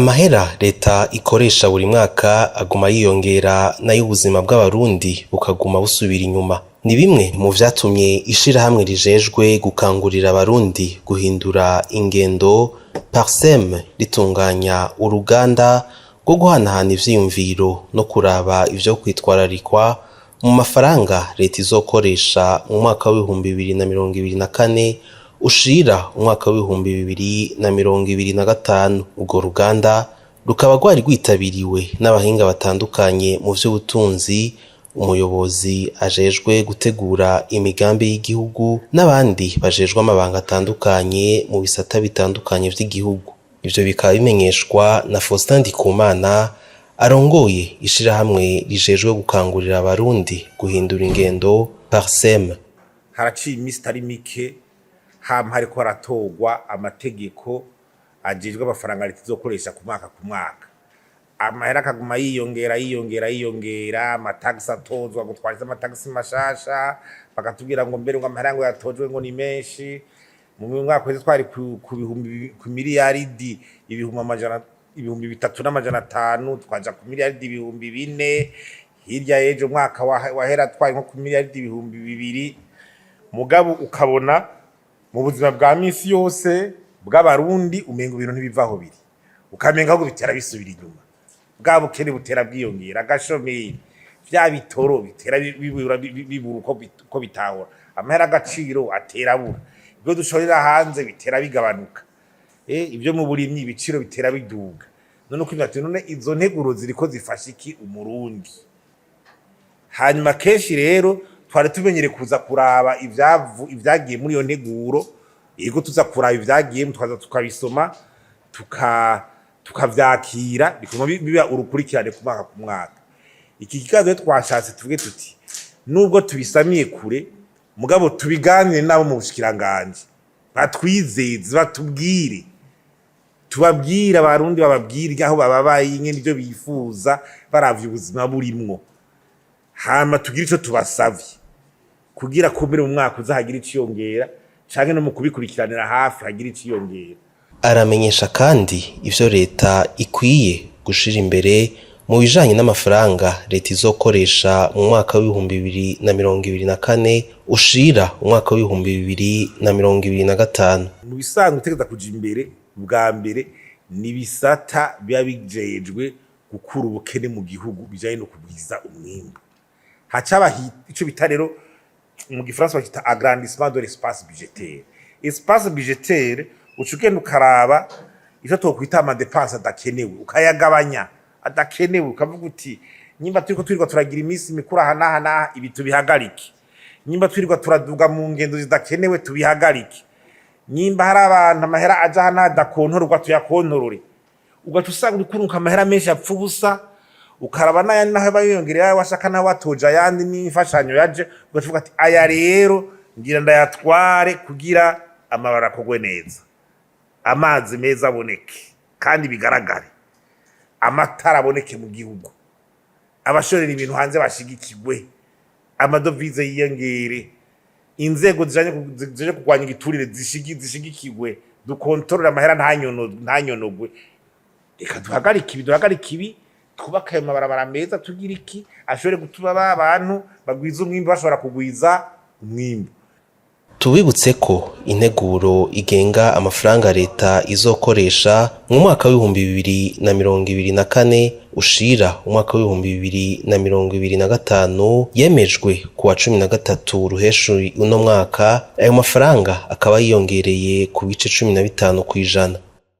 Amahera leta ikoresha buri mwaka aguma yiyongera nayo ubuzima bw'abarundi bukaguma busubira inyuma. Ni bimwe mu vyatumye ishirahamwe rijejwe gukangurira abarundi guhindura ingendo PARCEM ritunganya uruganda rwo guhanahana ivyiyumviro no kuraba ivyo kwitwararikwa mu mafaranga leta izokoresha mu mwaka w'ibihumbi 2024 ushira umwaka w'ibihumbi 2025. Urwo ruganda rukaba rwari rwitabiriwe n'abahinga batandukanye mu vy'ubutunzi, umuyobozi ajejwe gutegura imigambi y'igihugu n'abandi bajejwe amabanga atandukanye mu bisata bitandukanye vy'igihugu. Ivyo bikaba bimenyeshwa na Faustin Ndikumana arongoye ishirahamwe rijejwe gukangurira abarundi guhindura ingendo PARCEM. Haraciye imisi itari mike hariko haratogwa amategeko ajejwe amafaranga leta izokoresha ku mwaka. Amahera akaguma yiyongera, amatagisi atozwa gutwariza amatagisi mashasha, bakatubwira ngo mbere ngo amahera ngo yatojwe ngo ni menshi. Mu mwaka wese twari ku miliyaridi ibihumbi 3,500, twaja ku miliyaridi ibihumbi 4. Hirya y'ejo mwaka wahera twari nko ku miliyaridi ibihumbi 2. Mugabo ukabona mu buzima bwa misi yose bw'abarundi umenga ibintu ntibivaho biri, ukamenga ahubwo bitera bisubira inyuma. Bwa bukene butera bwiyongera, agashomeri, vya bitoro bitera bibura uko bitahora, amahera agaciro atera abura, ibyo dushorera hanze bitera bigabanuka, ibyo mu burimyi ibiciro bitera biduga. None uko none izo nteguro ziriko zifasha iki umurundi? Hanyuma kenshi rero twari tumenyere kuza kuraba ivyagiye muri iyo nteguro, yego tuza kuraba ivyagiye twaza tukabisoma tukavyakira bikoma biba urukurikirane ku mwaka. Iki kigazo twashatse tuvuge tuti nubwo tubisamiye kure mugabo tubiganire nabo mu bushikiranganje, batwizeze batubwire, tubabwire abarundi bababwire aho bababaye nyene ivyo bifuza baravye ubuzima burimwo, hama tugira ico tubasavye kugira kumbere mu mwaka uzahagira iciyongera canke no mu kubikurikiranira hafi hagira iciyongera. Aramenyesha kandi ivyo leta ikwiye gushira imbere mu bijanye n'amafaranga leta izokoresha mu mwaka w'ibihumbi 2024 ushira umwaka w'ibihumbi 2025. Mu bisanzwe utegeza kuja imbere bwa mbere ni bisata biba bijejwe gukura ubukene mu gihugu bijanye no kugwiza umwimbu. Hacaba ico bita rero mu gifaransa bakita agrandissement de l'espace budgétaire. Espace budgétaire ucugenda ukaraba ivyo tokwita amadepense adakenewe ukayagabanya, adakenewe ukavuga uti nyimba twirirwa turagira imisi mikuru aha ibi tubihagarike, nyimba twirirwa turaduga mu ngendo zidakenewe tubihagarike, nyimba hari abantu amahera aja hana adakontorwa tuyakontorore. Ugaca usanga urikuruka amahera menshi apfa ubusa, ukaraba n'ayandi naho bayongerera washaka naho watoja ayandi n'imfashanyo yaje, ugavuga ati aya rero ngira ndayatware kugira amabara akogwe neza, amazi meza aboneke kandi bigaragare, amatara aboneke mu gihugu, abashorera ibintu hanze bashigikirwe, amadovize yiyongere, inzego zije kugwanya igiturire zishigikirwe, dukontorora amahera ntanyonogwe. Reka duhagarike ibi twubaka ayo mabarabara meza, tugira iki ashobore gutuma abantu bagwiza umwimbu bashobora kugwiza umwimbu. Tubibutse ko integuro igenga amafaranga leta izokoresha mu mwaka w'ibihumbi 2024 ushira umwaka w'ibihumbi 2025 yemejwe ku wa 13 ruheshu uno mwaka. Ayo mafaranga akaba yiyongereye ku bice 15%.